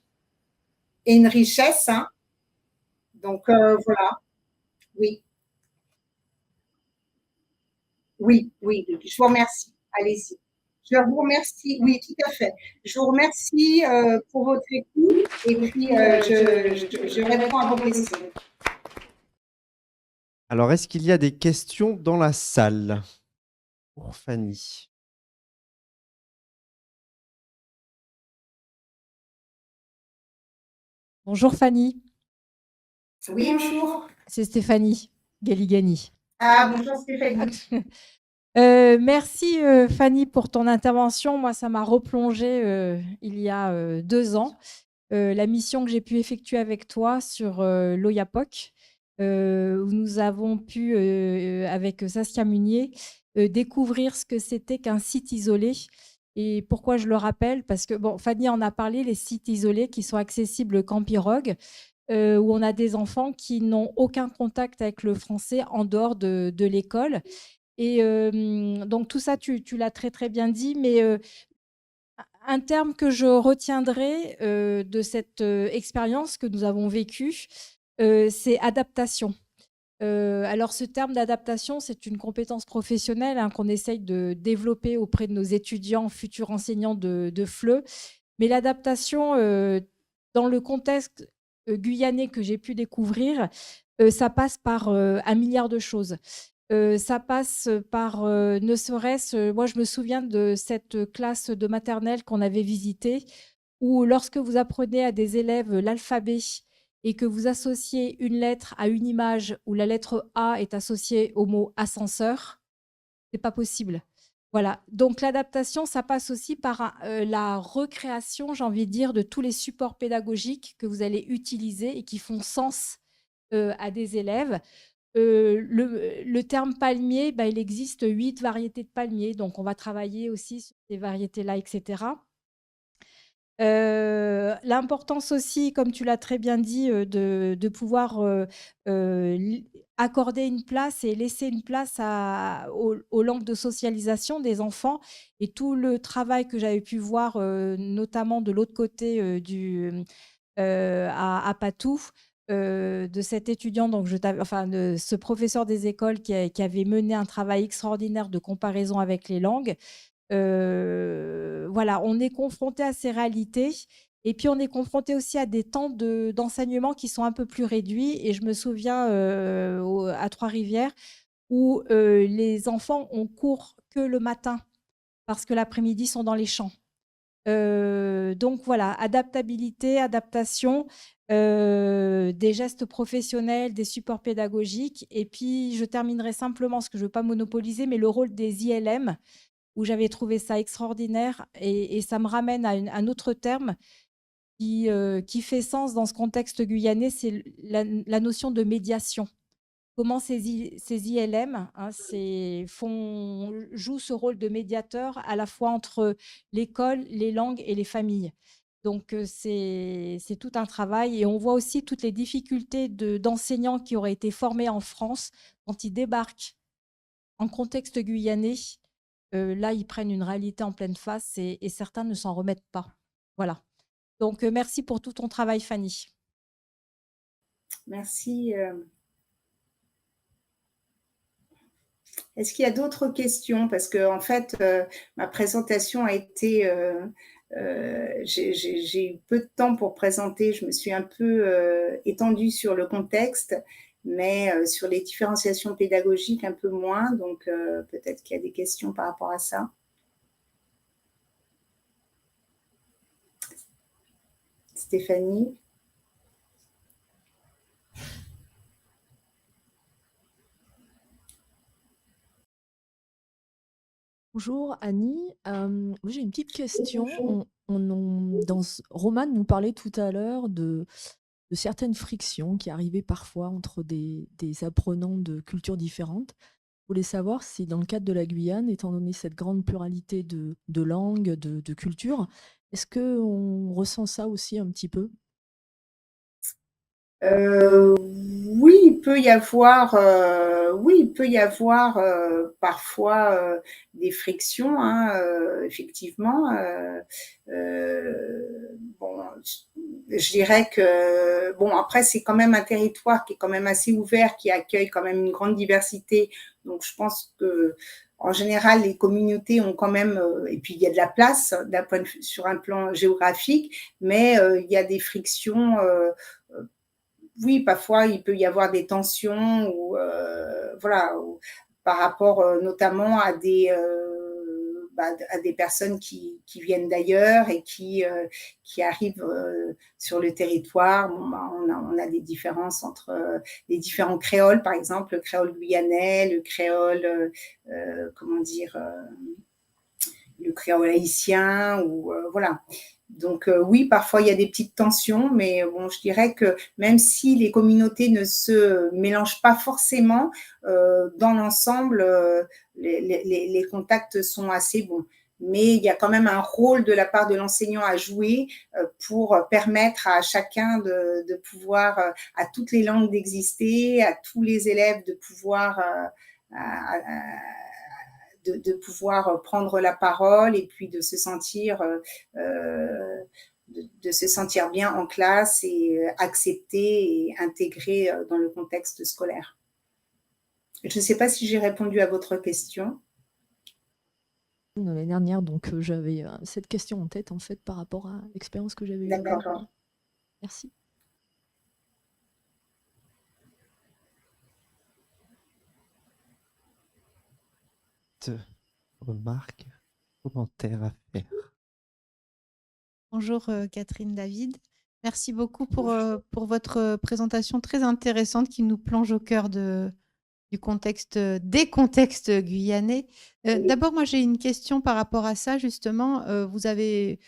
et une richesse. Donc, voilà. Oui. Oui, je vous remercie. Allez-y. Je vous remercie. Oui, tout à fait. Je vous remercie pour votre écoute et puis je réponds à vos questions. Alors, est-ce qu'il y a des questions dans la salle pour Fanny? Bonjour Fanny. Oui, bonjour. C'est Stéphanie Galigani. Ah, bonjour Stéphanie. Merci Fanny pour ton intervention. Moi, ça m'a replongée il y a 2 ans. La mission que j'ai pu effectuer avec toi sur l'OIAPOC, où nous avons pu, avec Saskia Munier, découvrir ce que c'était qu'un site isolé. Et pourquoi je le rappelle? Parce que, Fanny en a parlé, les sites isolés qui sont accessibles Campirogue, où on a des enfants qui n'ont aucun contact avec le français en dehors de l'école. Et donc tout ça, tu l'as très, très bien dit, mais un terme que je retiendrai de cette expérience que nous avons vécue, c'est adaptation. Alors ce terme d'adaptation, c'est une compétence professionnelle qu'on essaye de développer auprès de nos étudiants, futurs enseignants de FLE. Mais l'adaptation, dans le contexte guyanais que j'ai pu découvrir, ça passe par un milliard de choses. Ça passe par, ne serait-ce, moi je me souviens de cette classe de maternelle qu'on avait visitée, où lorsque vous apprenez à des élèves l'alphabet et que vous associez une lettre à une image où la lettre A est associée au mot ascenseur, c'est pas possible. Voilà, donc l'adaptation, ça passe aussi par la recréation, j'ai envie de dire, de tous les supports pédagogiques que vous allez utiliser et qui font sens à des élèves. Le terme palmier, bah, il existe 8 variétés de palmiers, donc on va travailler aussi sur ces variétés-là, etc. L'importance aussi, comme tu l'as très bien dit, de pouvoir accorder une place et laisser une place aux langues de socialisation des enfants et tout le travail que j'avais pu voir, notamment de l'autre côté à Patou, de cet étudiant, donc enfin, de ce professeur des écoles qui avait mené un travail extraordinaire de comparaison avec les langues. Voilà, on est confronté à ces réalités et puis on est confronté aussi à des temps d'enseignement qui sont un peu plus réduits. Et je me souviens à Trois-Rivières où les enfants ont cours que le matin parce que l'après-midi sont dans les champs. Donc voilà, adaptabilité, adaptation, des gestes professionnels, des supports pédagogiques. Et puis je terminerai simplement, parce que je ne veux pas monopoliser, mais le rôle des ILM, où j'avais trouvé ça extraordinaire. Et ça me ramène à un autre terme qui fait sens dans ce contexte guyanais, c'est la notion de médiation. Comment ces ILM jouent ce rôle de médiateur à la fois entre l'école, les langues et les familles. Donc, c'est tout un travail. Et on voit aussi toutes les difficultés d'enseignants qui auraient été formés en France quand ils débarquent en contexte guyanais. Là, ils prennent une réalité en pleine face et certains ne s'en remettent pas. Voilà. Donc, merci pour tout ton travail, Fanny. Merci. Est-ce qu'il y a d'autres questions? Parce que en fait, ma présentation a été, j'ai eu peu de temps pour présenter. Je me suis un peu étendue sur le contexte, mais sur les différenciations pédagogiques un peu moins. Donc peut-être qu'il y a des questions par rapport à ça. Stéphanie? Bonjour Annie. Moi, j'ai une petite question. Romane nous parlait tout à l'heure de certaines frictions qui arrivaient parfois entre des apprenants de cultures différentes. Je voulais savoir si dans le cadre de la Guyane, étant donné cette grande pluralité de langues, de cultures, est-ce qu'on ressent ça aussi un petit peu? Oui, il peut y avoir, parfois des frictions, hein, effectivement. Bon, je dirais que bon, après c'est quand même un territoire qui est quand même assez ouvert, qui accueille quand même une grande diversité. Donc je pense que en général, les communautés ont quand même, et puis il y a de la place sur un plan géographique, mais il y a des frictions. Oui, parfois il peut y avoir des tensions ou voilà, par rapport notamment à des personnes qui viennent d'ailleurs et qui arrivent sur le territoire. Bon, on a des différences entre les différents créoles, par exemple, le créole guyanais, le créole, comment dire, le créole haïtien, ou voilà. Donc oui, parfois il y a des petites tensions, mais bon, je dirais que même si les communautés ne se mélangent pas forcément, dans l'ensemble, les contacts sont assez bons. Mais il y a quand même un rôle de la part de l'enseignant à jouer pour permettre à chacun de pouvoir, à toutes les langues d'exister, à tous les élèves de pouvoir de pouvoir prendre la parole et puis de se sentir de se sentir bien en classe et accepté et intégré dans le contexte scolaire. Je ne sais pas si j'ai répondu à votre question. L'année dernière, donc j'avais cette question en tête en fait par rapport à l'expérience que j'avais eue là-bas. D'accord. Merci. petites remarques, commentaires à faire. Bonjour Catherine David. Merci beaucoup pour votre présentation très intéressante qui nous plonge au cœur du contexte, des contextes guyanais. D'abord, moi j'ai une question par rapport à ça justement. Vous avez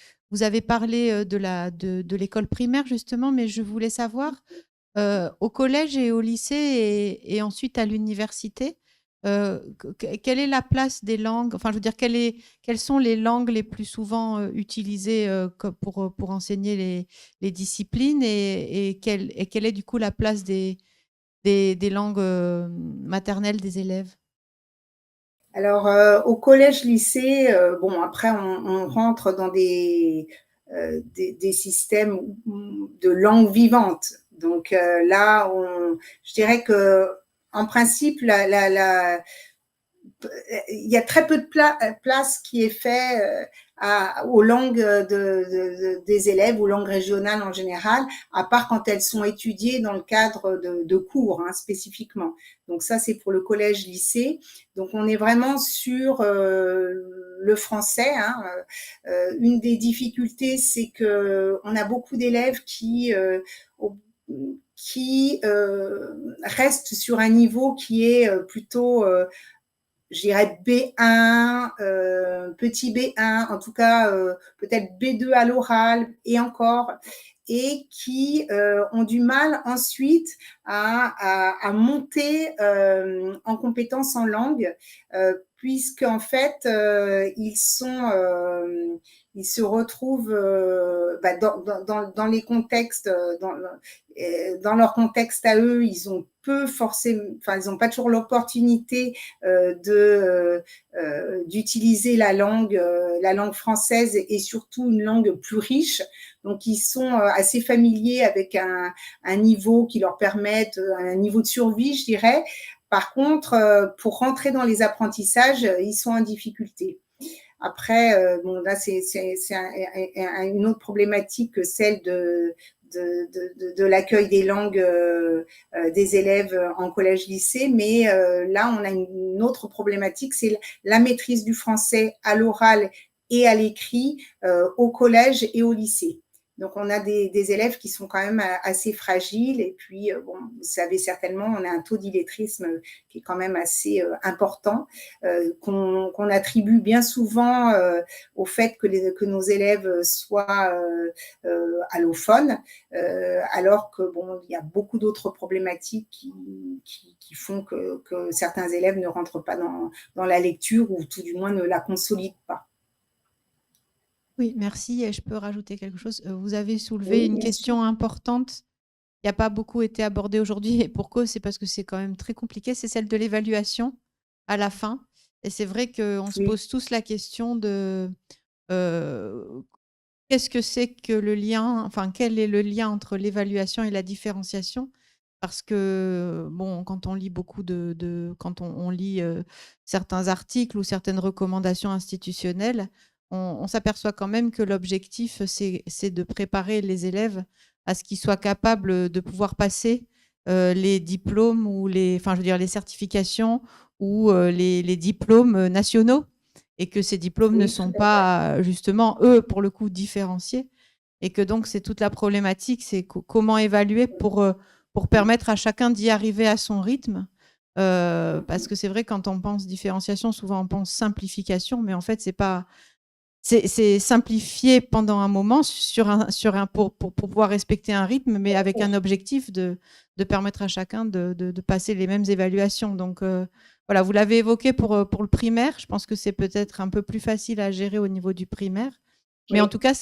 parlé de l'école primaire justement, mais je voulais savoir au collège et au lycée et ensuite à l'université, quelle est la place des langues? Enfin, je veux dire, quelles sont les langues les plus souvent utilisées pour enseigner les disciplines et quelle est du coup la place des langues maternelles des élèves? Alors, au collège-lycée, bon, après, on rentre dans des systèmes de langue vivante. Donc là, je dirais que, en principe, il y a très peu de place qui est fait aux langues des élèves, aux langues régionales en général, à part quand elles sont étudiées dans le cadre de cours spécifiquement. Donc ça, c'est pour le collège-lycée. Donc on est vraiment sur le français. Une des difficultés, c'est que on a beaucoup d'élèves qui restent sur un niveau qui est plutôt je dirais B1, petit B1, en tout cas peut-être B2 à l'oral et encore, et qui ont du mal ensuite à monter en compétences en langue, puisque en fait ils se retrouvent dans les contextes, dans leur contexte à eux, ils ont ils n'ont pas toujours l'opportunité d'utiliser la langue française et surtout une langue plus riche. Donc, ils sont assez familiers avec un niveau qui leur permette, un niveau de survie, je dirais. Par contre, pour rentrer dans les apprentissages, ils sont en difficulté. Après, bon, là, c'est une autre problématique que celle de l'accueil des langues des élèves en collège-lycée, mais là, on a une autre problématique, c'est la maîtrise du français à l'oral et à l'écrit au collège et au lycée. Donc, on a des élèves qui sont quand même assez fragiles. Et puis, bon, vous savez certainement, on a un taux d'illettrisme qui est quand même assez important, qu'on attribue bien souvent au fait que nos élèves soient allophones, alors que bon, il y a beaucoup d'autres problématiques qui font que certains élèves ne rentrent pas dans la lecture ou tout du moins ne la consolident pas. Oui, merci. Et je peux rajouter quelque chose. Vous avez soulevé une question importante qui n'a pas beaucoup été abordée aujourd'hui. Et pour cause, c'est parce que c'est quand même très compliqué. C'est celle de l'évaluation à la fin. Et c'est vrai qu'on se pose tous la question de qu'est-ce que c'est que le lien, enfin, quel est le lien entre l'évaluation et la différenciation? Parce que, bon, quand on lit quand on lit certains articles ou certaines recommandations institutionnelles, on s'aperçoit quand même que l'objectif, c'est de préparer les élèves à ce qu'ils soient capables de pouvoir passer les diplômes ou les certifications ou les diplômes nationaux et que ces diplômes ne sont pas justement, eux, pour le coup, différenciés et que donc c'est toute la problématique, c'est comment évaluer pour permettre à chacun d'y arriver à son rythme. Parce que c'est vrai, quand on pense différenciation, souvent on pense simplification, mais en fait, c'est simplifié pendant un moment pour pouvoir respecter un rythme, mais avec un objectif de permettre à chacun de passer les mêmes évaluations. Donc voilà, vous l'avez évoqué pour le primaire. Je pense que c'est peut-être un peu plus facile à gérer au niveau du primaire. Mais en tout cas,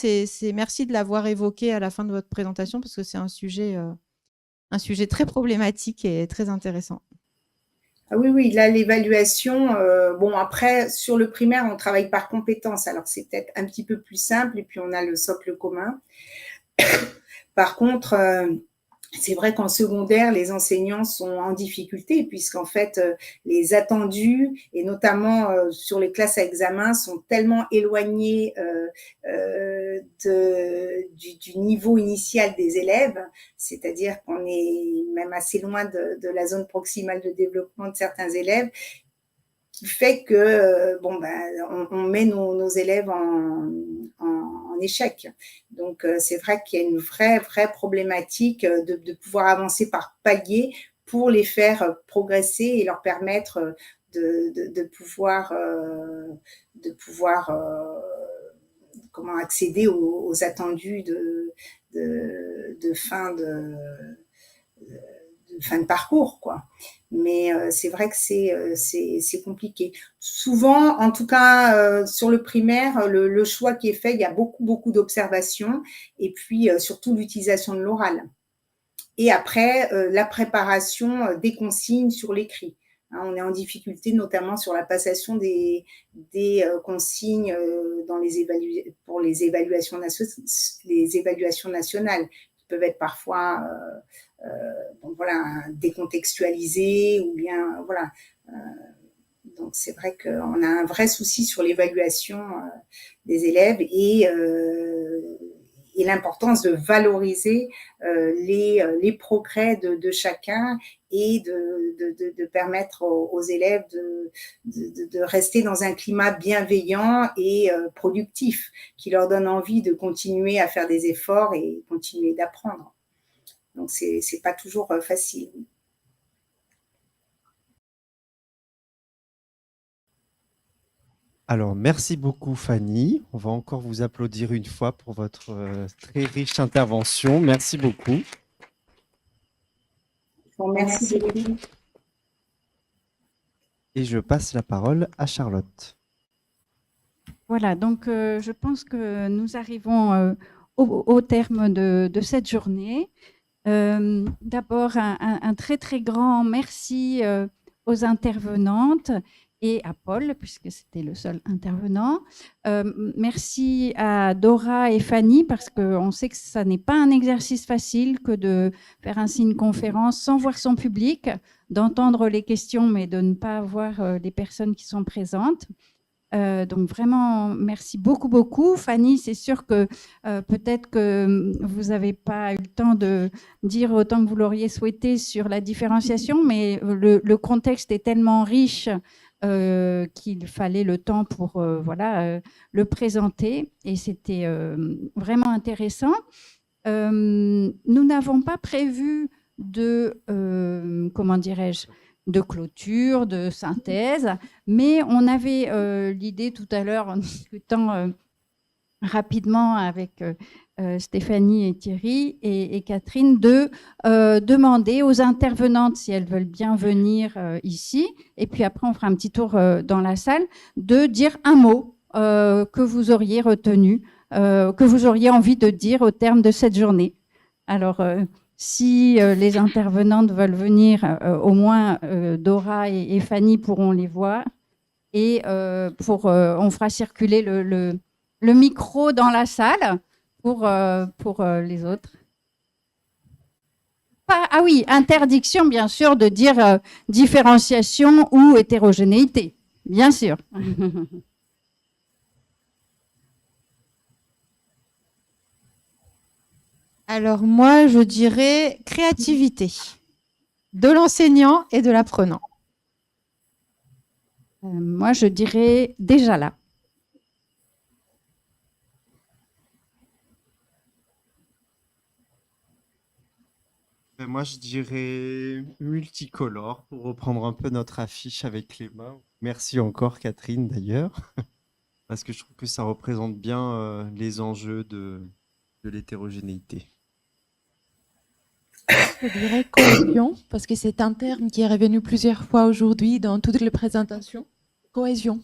merci de l'avoir évoqué à la fin de votre présentation parce que c'est un sujet très problématique et très intéressant. Ah oui, là, l'évaluation, bon, après, sur le primaire, on travaille par compétences, alors c'est peut-être un petit peu plus simple, et puis on a le socle commun. Par contre, c'est vrai qu'en secondaire, les enseignants sont en difficulté puisqu'en fait, les attendus et notamment sur les classes à examen sont tellement éloignés du niveau initial des élèves, c'est-à-dire qu'on est même assez loin de la zone proximale de développement de certains élèves qui fait que on met nos élèves en échec. Donc, c'est vrai qu'il y a une vraie problématique de pouvoir avancer par paliers pour les faire progresser et leur permettre de pouvoir comment accéder aux attendus de fin de parcours, quoi. Mais c'est vrai que c'est compliqué. Souvent, en tout cas, sur le primaire, le choix qui est fait, il y a beaucoup d'observations et puis surtout l'utilisation de l'oral. Et après, la préparation des consignes sur l'écrit. Hein, on est en difficulté notamment sur la passation des consignes pour les évaluations nationales qui peuvent être parfois décontextualisées ou bien voilà. Donc c'est vrai qu'on a un vrai souci sur l'évaluation des élèves et l'importance de valoriser les progrès de chacun et de permettre aux élèves de rester dans un climat bienveillant et productif, qui leur donne envie de continuer à faire des efforts et continuer d'apprendre. Donc, c'est pas toujours facile. Alors, merci beaucoup, Fanny. On va encore vous applaudir une fois pour votre très riche intervention. Merci beaucoup. Merci beaucoup. Et je passe la parole à Charlotte. Voilà, donc je pense que nous arrivons au terme de cette journée. D'abord, un très grand merci aux intervenantes et à Paul, puisque c'était le seul intervenant. Merci à Dora et Fanny, parce qu'on sait que ça n'est pas un exercice facile que de faire ainsi une conférence sans voir son public, d'entendre les questions, mais de ne pas voir les personnes qui sont présentes. Donc vraiment, merci beaucoup. Fanny, c'est sûr que peut-être que vous n'avez pas eu le temps de dire autant que vous l'auriez souhaité sur la différenciation, mais le contexte est tellement riche qu'il fallait le temps pour le présenter, et c'était vraiment intéressant. Nous n'avons pas prévu de, comment dirais-je, de clôture, de synthèse, mais on avait l'idée tout à l'heure, en discutant rapidement avec Stéphanie et Thierry et Catherine, de demander aux intervenantes si elles veulent bien venir ici, et puis après on fera un petit tour dans la salle, de dire un mot que vous auriez retenu, que vous auriez envie de dire au terme de cette journée. Alors, si les intervenantes veulent venir, au moins Dora et Fanny pourront les voir. Et on fera circuler le micro dans la salle pour les autres. Ah oui, interdiction bien sûr de dire différenciation ou hétérogénéité, bien sûr. Alors moi, je dirais créativité de l'enseignant et de l'apprenant. Moi, je dirais déjà là. Moi, je dirais multicolore, pour reprendre un peu notre affiche avec les mains. Merci encore, Catherine, d'ailleurs, parce que je trouve que ça représente bien les enjeux de l'hétérogénéité. Je dirais cohésion, parce que c'est un terme qui est revenu plusieurs fois aujourd'hui dans toutes les présentations. Cohésion.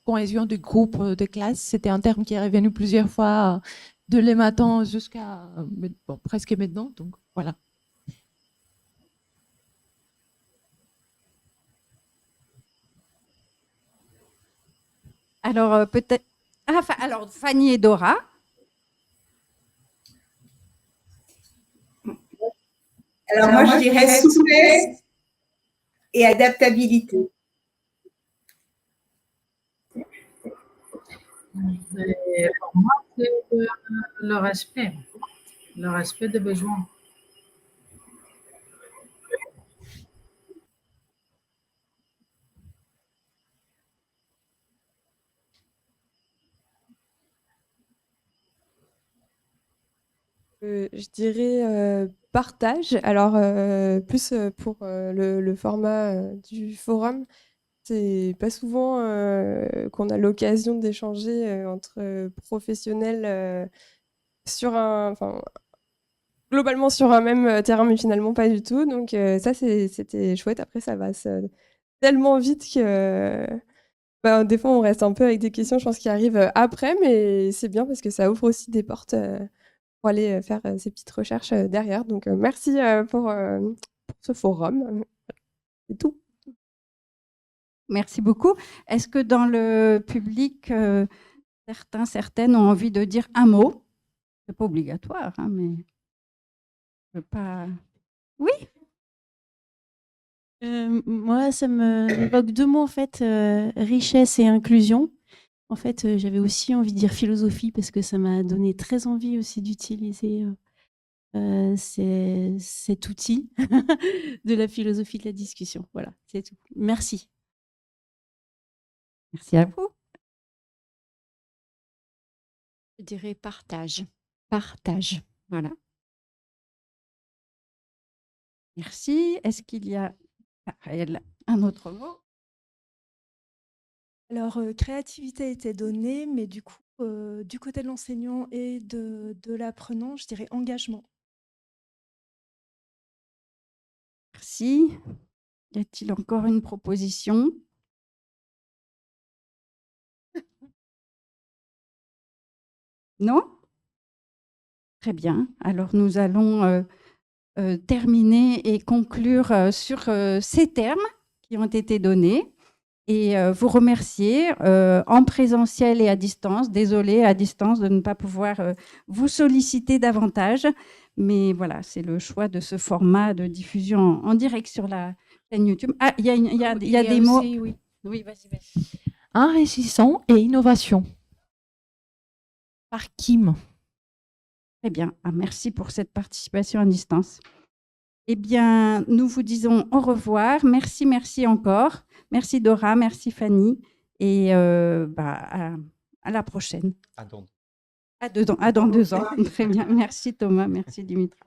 Cohésion du groupe de classe, c'était un terme qui est revenu plusieurs fois de les matins jusqu'à presque maintenant. Donc voilà. Alors peut-être. Alors Fanny et Dora. Alors moi, je dirais souplesse et adaptabilité. Et pour moi, c'est le respect des besoins. Je dirais partage. Alors, plus pour le format du forum, c'est pas souvent qu'on a l'occasion d'échanger entre professionnels enfin, globalement sur un même terrain, mais finalement pas du tout. Donc, ça, c'était chouette. Après, ça va tellement vite que bah, des fois, on reste un peu avec des questions, je pense, qui arrivent après, mais c'est bien parce que ça ouvre aussi des portes pour aller faire ces petites recherches derrière. Donc, merci pour ce forum. C'est tout. Merci beaucoup. Est-ce que dans le public, certaines ont envie de dire un mot? C'est pas obligatoire, hein, mais je veux pas. Oui, Moi, ça m'évoque deux mots en fait, richesse et inclusion. En fait, j'avais aussi envie de dire philosophie parce que ça m'a donné très envie aussi d'utiliser cet outil de la philosophie de la discussion. Voilà, c'est tout. Merci. merci à vous. Je dirais partage. Partage. Voilà. Merci. Est-ce qu'il y a Raphaël, un autre mot? Alors, créativité a été donnée, mais du coup, du côté de l'enseignant et de l'apprenant, je dirais engagement. Merci. Y a-t-il encore une proposition? Non? Très bien. Alors, nous allons terminer et conclure sur ces termes qui ont été donnés et vous remercier en présentiel et à distance. Désolée à distance de ne pas pouvoir vous solliciter davantage, mais voilà, c'est le choix de ce format de diffusion en direct sur la chaîne YouTube. Ah, il y a des mots. Oui. Oui, vas-y. Enrichissant et innovation. Par Kim. Très bien. Ah, merci pour cette participation à distance. Eh bien, nous vous disons au revoir. Merci encore. Merci Dora, merci Fanny. Et à la prochaine. À dans À dans 2 ans. Très bien. Merci Thomas, merci Dimitra.